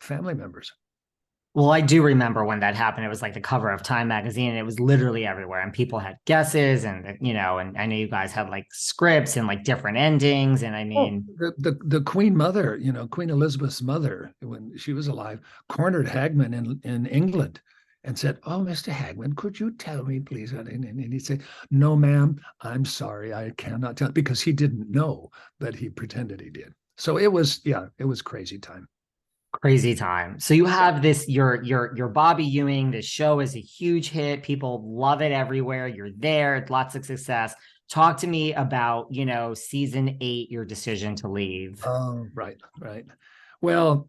family members. Well, I do remember when that happened. It was like the cover of Time magazine, and it was literally everywhere. And people had guesses, and and I know you guys had like scripts and like different endings. And I Oh, mean, the Queen Mother, Queen Elizabeth's mother, when she was alive, cornered Hagman in England and said, "Oh, Mr. Hagman, could you tell me, please?" And he said, "No, ma'am, I'm sorry, I cannot tell," because he didn't know, but he pretended he did. So it was, yeah, it was crazy time. crazy time. So you Yeah. have this, your Bobby Ewing. This show is a huge hit. People love it everywhere. You're there, lots of success. Talk to me about, season 8, your decision to leave. Oh, right, right. Well,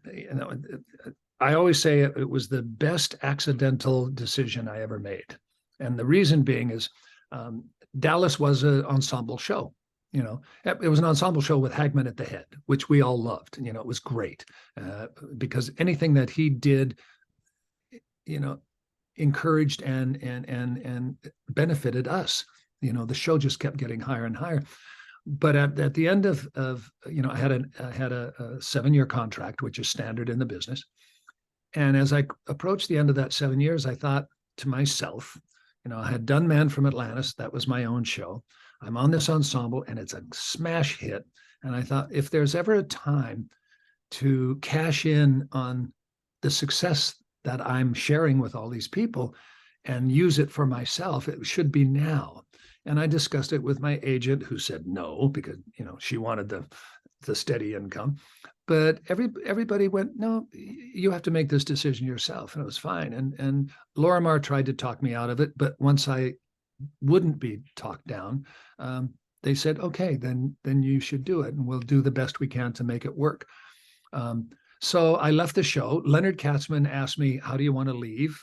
I always say it was the best accidental decision I ever made. And the reason being is um, Dallas was an ensemble show. It was an ensemble show with Hagman at the head, which we all loved. It was great because anything that he did, you know, encouraged and benefited us. The show just kept getting higher and higher. But at the end of I had a 7-year contract, which is standard in the business. And as I approached the end of that 7 years, I thought to myself, I had done Man from Atlantis. That was my own show. I'm on this ensemble and it's a smash hit. And I thought, if there's ever a time to cash in on the success that I'm sharing with all these people and use it for myself, it should be now. And I discussed it with my agent, who said no, because she wanted the steady income. But everybody went, no, you have to make this decision yourself, and it was fine. And Lorimar tried to talk me out of it, but once I wouldn't be talked down, they said, okay, then you should do it, and we'll do the best we can to make it work. So I left the show. Leonard Katzman asked me, how do you want to leave?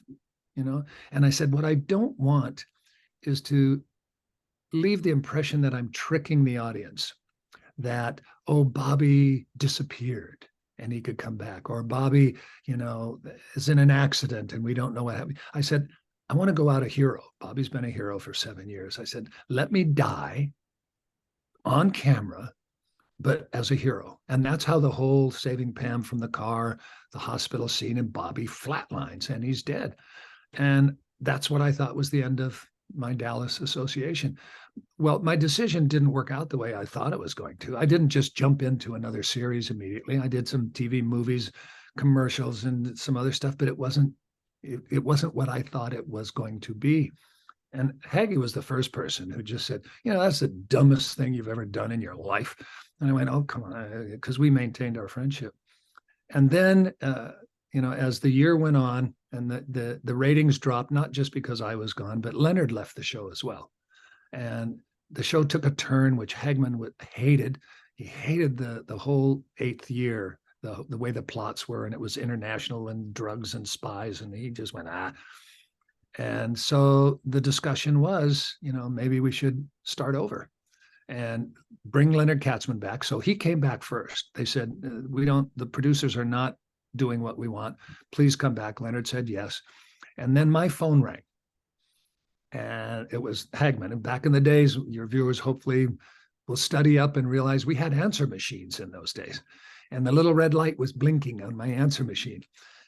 And I said, what I don't want is to leave the impression that I'm tricking the audience, that, oh, Bobby disappeared and he could come back, or Bobby, is in an accident and we don't know what happened. I said, I want to go out a hero. Bobby's been a hero for 7 years. I said, let me die on camera, but as a hero. And that's how the whole saving Pam from the car, the hospital scene, and Bobby flatlines and he's dead. And that's what I thought was the end of my Dallas association. Well, my decision didn't work out the way I thought it was going to. I didn't just jump into another series immediately. I did some TV, movies, commercials, and some other stuff, but it wasn't what I thought it was going to be. And Haggy was the first person who just said, that's the dumbest thing you've ever done in your life. And I went, oh, come on, because we maintained our friendship. And then, as the year went on and the ratings dropped, not just because I was gone, but Leonard left the show as well. And the show took a turn which Hagman hated. He hated the whole 8th year, the way the plots were, and it was international and drugs and spies, and he just went, ah. And so the discussion was, maybe we should start over and bring Leonard Katzman back. So he came back first. They said, the producers are not doing what we want. Please come back. Leonard said yes. And then my phone rang. And it was Hagman. And back in the days, your viewers hopefully will study up and realize we had answer machines in those days. And the little red light was blinking on my answer machine.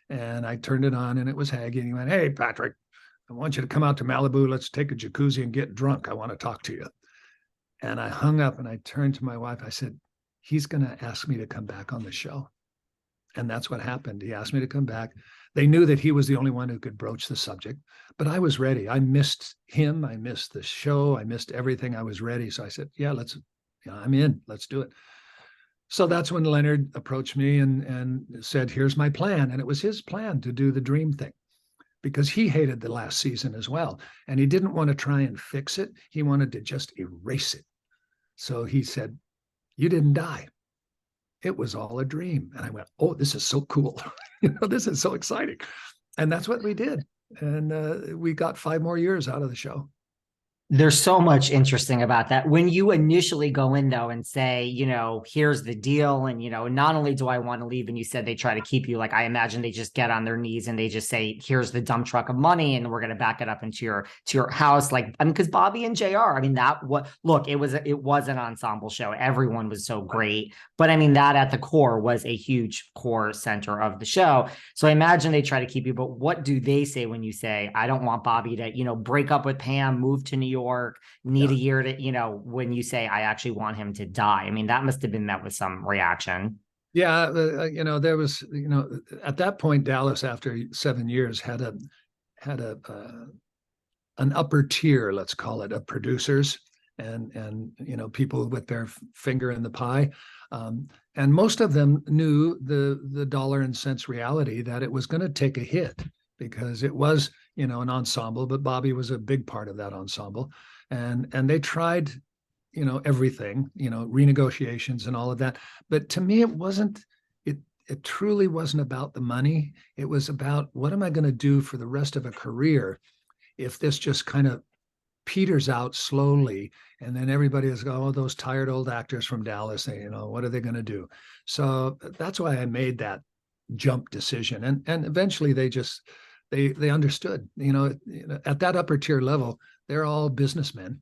And I turned it on and it was Haggy. And he went, hey, Patrick, I want you to come out to Malibu. Let's take a jacuzzi and get drunk. I want to talk to you. And I hung up and I turned to my wife. I said, he's going to ask me to come back on the show. And that's what happened. He asked me to come back. They knew that he was the only one who could broach the subject, but I was ready. I missed him. I missed the show. I missed everything. I was ready. So I said, yeah, I'm in. Let's do it. So that's when Leonard approached me and said, here's my plan. And it was his plan to do the dream thing, because he hated the last season as well. And he didn't want to try and fix it. He wanted to just erase it. So he said, you didn't die. It was all a dream. And I went, oh, this is so cool. This is so exciting. And that's what we did. And we got 5 more years out of the show. There's so much interesting about that. When you initially go in though and say, here's the deal, and not only do I want to leave, and you said they try to keep you, like I imagine they just get on their knees and they just say, here's the dump truck of money, and we're going to back it up into your house. Like, I mean, because Bobby and JR, I mean, it was an ensemble show. Everyone was so great. But I mean, that at the core was a huge core center of the show. So I imagine they try to keep you, but what do they say when you say, I don't want Bobby to, break up with Pam, move to New York, need Yeah. a year to, when you say, I actually want him to die? I mean, that must have been met with some reaction. Yeah, there was, at that point, Dallas, after 7 years, had an upper tier, let's call it, of producers and people with their finger in the pie, and most of them knew the dollar and cents reality that it was going to take a hit because it was an ensemble, but Bobby was a big part of that ensemble, and they tried everything, renegotiations and all of that. But to me, it truly wasn't about the money. It was about, what am I going to do for the rest of a career if this just kind of peters out slowly, and then everybody is going, oh, those tired old actors from Dallas, what are they going to do? So that's why I made that jump decision. And eventually they understood, at that upper tier level, they're all businessmen.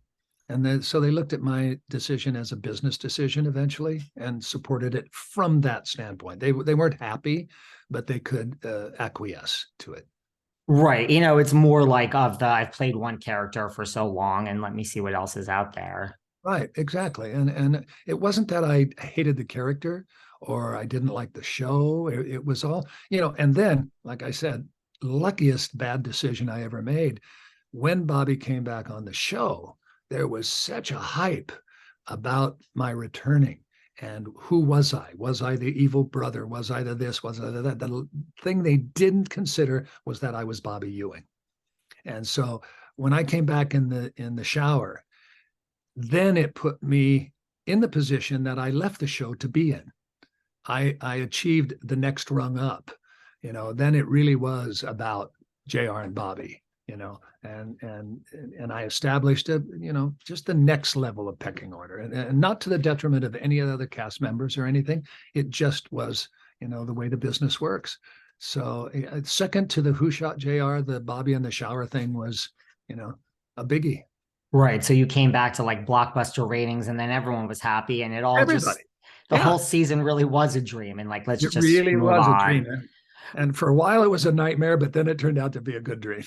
And then, so they looked at my decision as a business decision eventually and supported it from that standpoint. They weren't happy, but they could acquiesce to it. Right. It's more like I've played one character for so long and let me see what else is out there. Right, exactly. And it wasn't that I hated the character or I didn't like the show. It was all, and then, like I said, luckiest bad decision I ever made. When Bobby came back on the show, there was such a hype about my returning. And who was I? Was I the evil brother? Was I the this? Was I the that? The thing they didn't consider was that I was Bobby Ewing. And so when I came back in the shower, then it put me in the position that I left the show to be in. I achieved the next rung up. Then it really was about JR and Bobby, and I established just the next level of pecking order, and not to the detriment of any other cast members or anything. It just was, the way the business works. So second to the Who Shot JR, the Bobby in the shower thing was, a biggie. Right. So you came back to like blockbuster ratings and then everyone was happy and it all just, Everybody. the Yeah, whole season really was a dream. And like, let's it just really move was a dream. on. And for a while it was a nightmare, but then it turned out to be a good dream.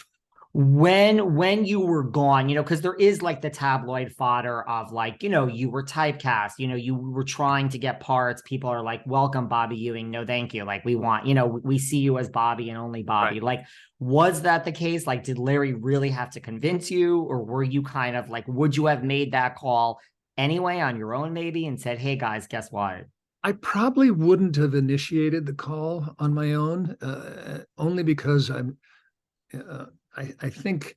When you were gone, because there is like the tabloid fodder of like, you were typecast, you were trying to get parts. People are like, welcome, Bobby Ewing. No, thank you. Like, we want, we see you as Bobby and only Bobby. Right. Like, was that the case? Like, did Larry really have to convince you, or were you kind of like, would you have made that call anyway on your own maybe and said, hey guys, guess what? I probably wouldn't have initiated the call on my own, only because uh, I think,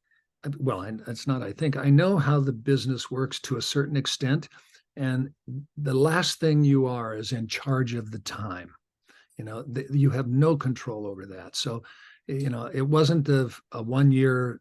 well, it's not, I think, I know how the business works to a certain extent. And the last thing you are is in charge of the time. You have no control over that. So, it wasn't a 1 year